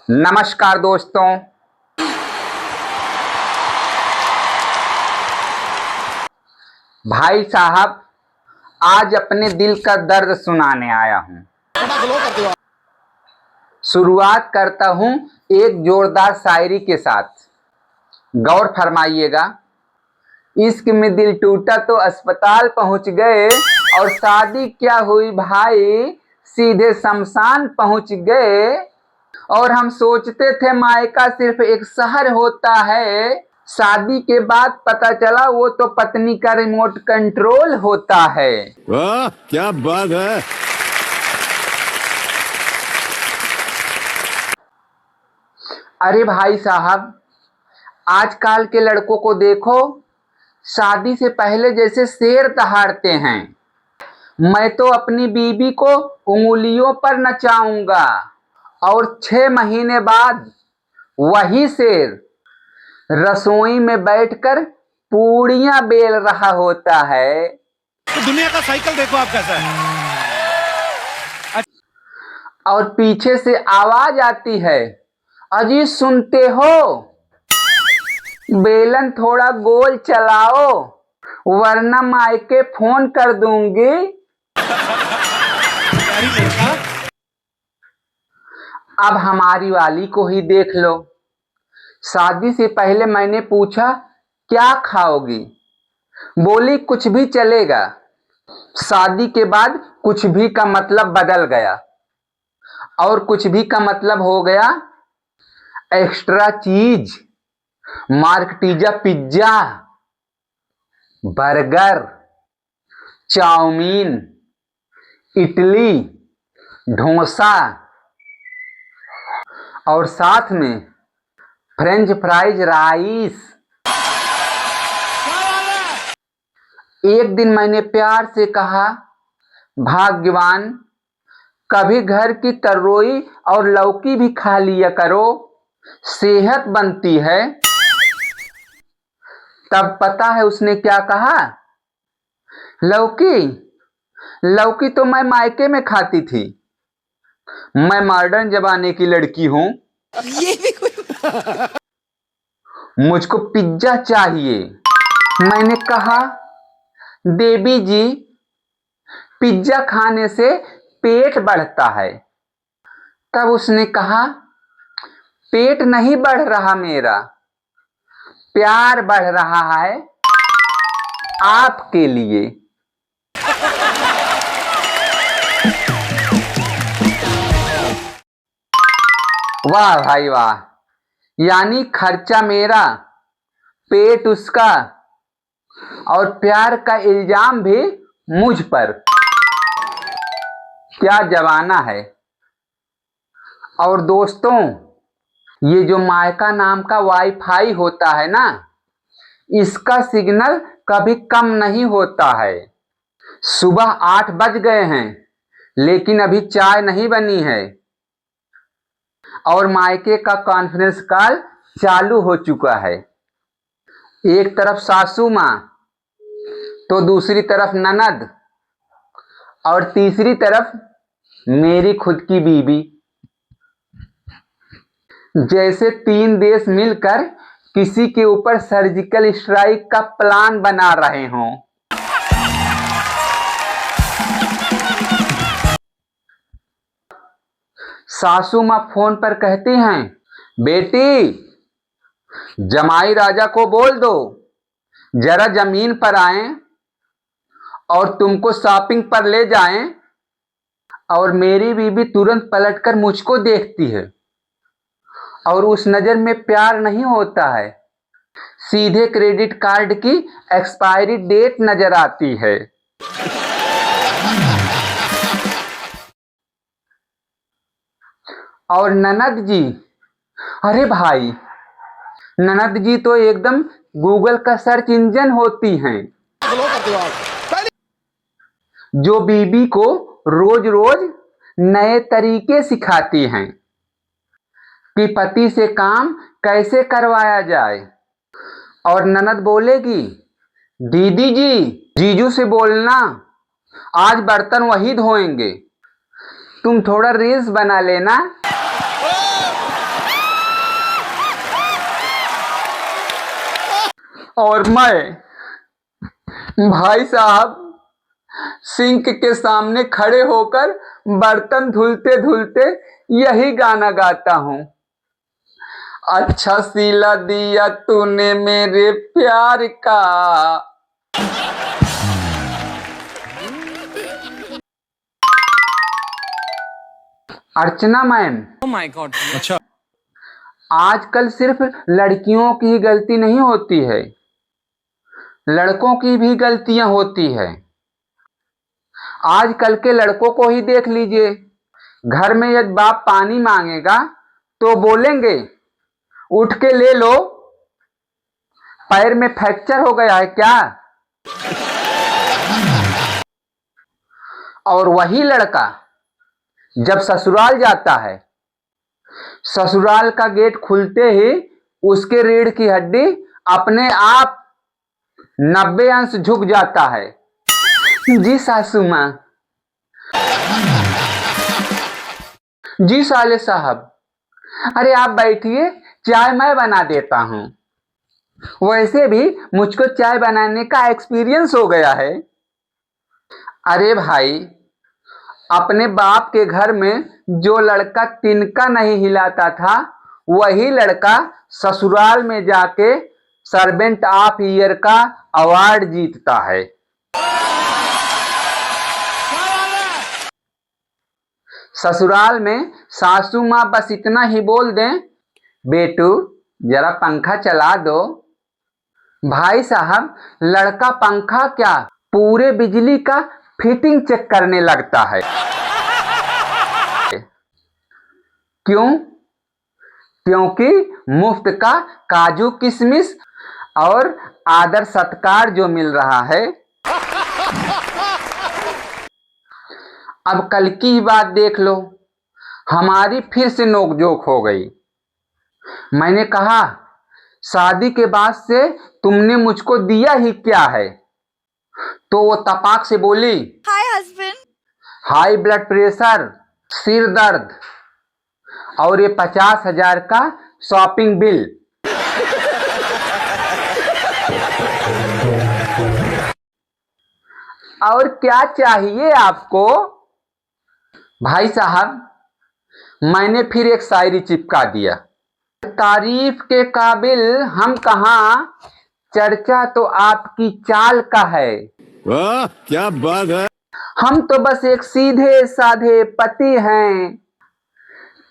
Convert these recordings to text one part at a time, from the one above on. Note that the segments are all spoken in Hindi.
नमस्कार दोस्तों। भाई साहब, आज अपने दिल का दर्द सुनाने आया हूँ। शुरुआत करता हूँ एक जोरदार शायरी के साथ। गौर फरमाइएगा। इश्क में दिल टूटा तो अस्पताल पहुँच गए, और शादी क्या हुई भाई, सीधे शमशान पहुँच गए। और हम सोचते थे मायका सिर्फ एक शहर होता है, शादी के बाद पता चला वो तो पत्नी का रिमोट कंट्रोल होता है। वाह क्या बात है। अरे भाई साहब, आजकल के लड़कों को देखो, शादी से पहले जैसे शेर दहाड़ते हैं। मैं तो अपनी बीबी को उंगलियों पर नचाऊंगा, और 6 महीने बाद वही शेर रसोई में बैठकर पूड़ियां बेल रहा होता है। तो दुनिया का साइकिल देखो आप कैसा है। और पीछे से आवाज आती है, अजी सुनते हो, बेलन थोड़ा गोल चलाओ वरना मायके फोन कर दूंगी। अब हमारी वाली को ही देख लो। शादी से पहले मैंने पूछा क्या खाओगी, बोली कुछ भी चलेगा। शादी के बाद कुछ भी का मतलब बदल गया, और कुछ भी का मतलब हो गया extra cheese, margherita pizza, burger, chowmein, idli, dosa, और साथ में फ्रेंच फ्राइज राइस। एक दिन मैंने प्यार से कहा, भाग्यवान, कभी घर की तरोई और लौकी भी खा लिया करो, सेहत बनती है। तब पता है उसने क्या कहा, लौकी लौकी तो मैं मायके में खाती थी, मैं मॉडर्न जमाने की लड़की हूं, मुझको पिज्जा चाहिए। मैंने कहा, देवी जी, पिज्जा खाने से पेट बढ़ता है। तब उसने कहा, पेट नहीं बढ़ रहा मेरा, प्यार बढ़ रहा है आपके लिए। वाह भाई वाह, यानी खर्चा मेरा, पेट उसका, और प्यार का इल्जाम भी मुझ पर। क्या जमाना है। और दोस्तों, ये जो मायका नाम का वाईफाई होता है ना, इसका सिग्नल कभी कम नहीं होता है। सुबह 8 बज गए हैं, लेकिन अभी चाय नहीं बनी है, और मायके का कॉन्फ्रेंस कॉल चालू हो चुका है। एक तरफ सासू माँ, तो दूसरी तरफ ननद, और तीसरी तरफ मेरी खुद की बीबी। जैसे 3 देश मिलकर किसी के ऊपर सर्जिकल स्ट्राइक का प्लान बना रहे हों। सासू माँ फोन पर कहती हैं, बेटी, जमाई राजा को बोल दो जरा जमीन पर आएं और तुमको शॉपिंग पर ले जाएं। और मेरी बीबी तुरंत पलटकर मुझको देखती है, और उस नजर में प्यार नहीं होता है, सीधे क्रेडिट कार्ड की एक्सपायरी डेट नजर आती है। और ननद जी, अरे भाई, ननद जी तो एकदम गूगल का सर्च इंजन होती हैं, जो बीबी को रोज रोज नए तरीके सिखाती हैं कि पति से काम कैसे करवाया जाए। और ननद बोलेगी, दीदी जी, जीजू से बोलना आज बर्तन वही धोएंगे, तुम थोड़ा रील्स बना लेना। और मैं भाई साहब सिंक के सामने खड़े होकर बर्तन धुलते धुलते यही गाना गाता हूँ। अच्छा सिला दिया तूने मेरे प्यार का। अर्चना मैम, Oh my God. अच्छा। आजकल सिर्फ लड़कियों की ही गलती नहीं होती है, लड़कों की भी गलतियां होती है। आजकल के लड़कों को ही देख लीजिए, घर में यदि बाप पानी मांगेगा तो बोलेंगे उठ के ले लो, पैर में फ्रैक्चर हो गया है क्या। और वही लड़का जब ससुराल जाता है, ससुराल का गेट खुलते ही उसके रीढ़ की हड्डी अपने आप 90 अंश झुक जाता है। जी सासू माँ, जी साले साहब, अरे आप बैठिए, चाय मैं बना देता हूँ। वैसे भी मुझको चाय बनाने का एक्सपीरियंस हो गया है। अरे भाई, अपने बाप के घर में जो लड़का तिनका नहीं हिलाता था, वही लड़का ससुराल में जाके सर्वेंट ऑफ ईयर का अवार्ड जीतता है। ससुराल में सासू माँ बस इतना ही बोल दें, बेटू जरा पंखा चला दो, भाई साहब लड़का पंखा क्या पूरे बिजली का फिटिंग चेक करने लगता है। क्यों? क्योंकि मुफ्त का काजू किशमिश और आदर सत्कार जो मिल रहा है। अब कल की ही बात देख लो, हमारी फिर से नोकझोंक हो गई। मैंने कहा शादी के बाद से तुमने मुझको दिया ही क्या है, तो वो तपाक से बोली, हाय हस्बैंड। हाई ब्लड प्रेशर, सिर दर्द और ये 50,000 का शॉपिंग बिल। और क्या चाहिए आपको? भाई साहब मैंने फिर एक शायरी चिपका दिया, तारीफ के काबिल हम कहाँ, चर्चा तो आपकी चाल का है। वाह क्या बात है। हम तो बस एक सीधे साधे पति हैं,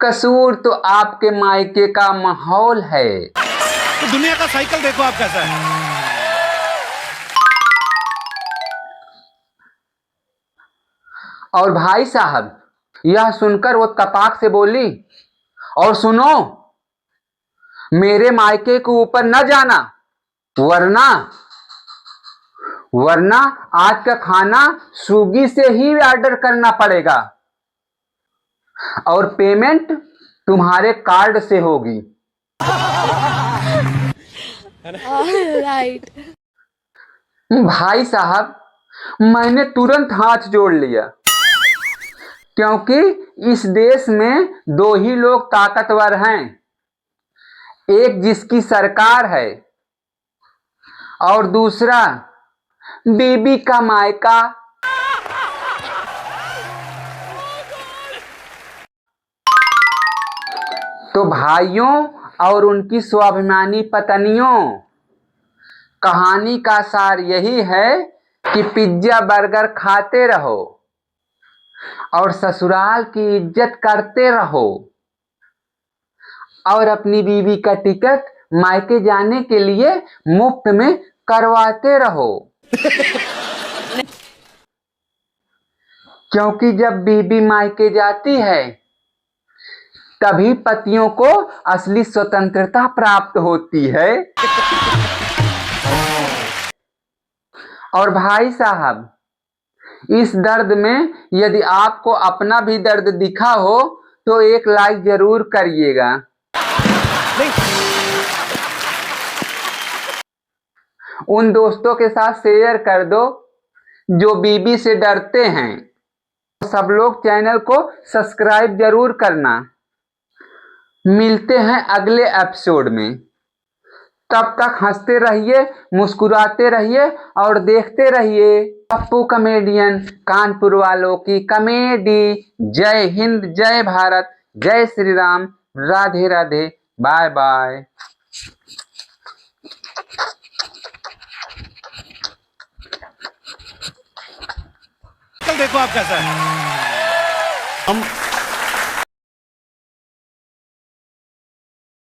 कसूर तो आपके मायके का माहौल है। तो दुनिया का साइकिल देखो आप कैसा है। और भाई साहब यह सुनकर वो तपाक से बोली, और सुनो, मेरे मायके के ऊपर न जाना, वरना वरना आज का खाना स्विगी से ही ऑर्डर करना पड़ेगा और पेमेंट तुम्हारे कार्ड से होगी। राइट। भाई साहब मैंने तुरंत हाथ जोड़ लिया, क्योंकि इस देश में दो ही लोग ताकतवर हैं, एक जिसकी सरकार है और दूसरा बीबी का मायका। तो भाइयों और उनकी स्वाभिमानी पत्नियों, कहानी का सार यही है कि पिज्जा बर्गर खाते रहो और ससुराल की इज्जत करते रहो और अपनी बीवी का टिकट मायके जाने के लिए मुफ्त में करवाते रहो। क्योंकि जब बीबी मायके जाती है तभी पतियों को असली स्वतंत्रता प्राप्त होती है। और भाई साहब इस दर्द में यदि आपको अपना भी दर्द दिखा हो तो एक लाइक जरूर करिएगा। उन दोस्तों के साथ शेयर कर दो जो बीबी से डरते हैं। सब लोग चैनल को सब्सक्राइब जरूर करना। मिलते हैं अगले एपिसोड में, तब तक हंसते रहिए, मुस्कुराते रहिए और देखते रहिए पप्पू कॉमेडियन कानपुर वालों की कॉमेडी। जय हिंद, जय भारत, जय श्री राम, राधे राधे, बाय बाय। कल देखो आप कैसा है। हम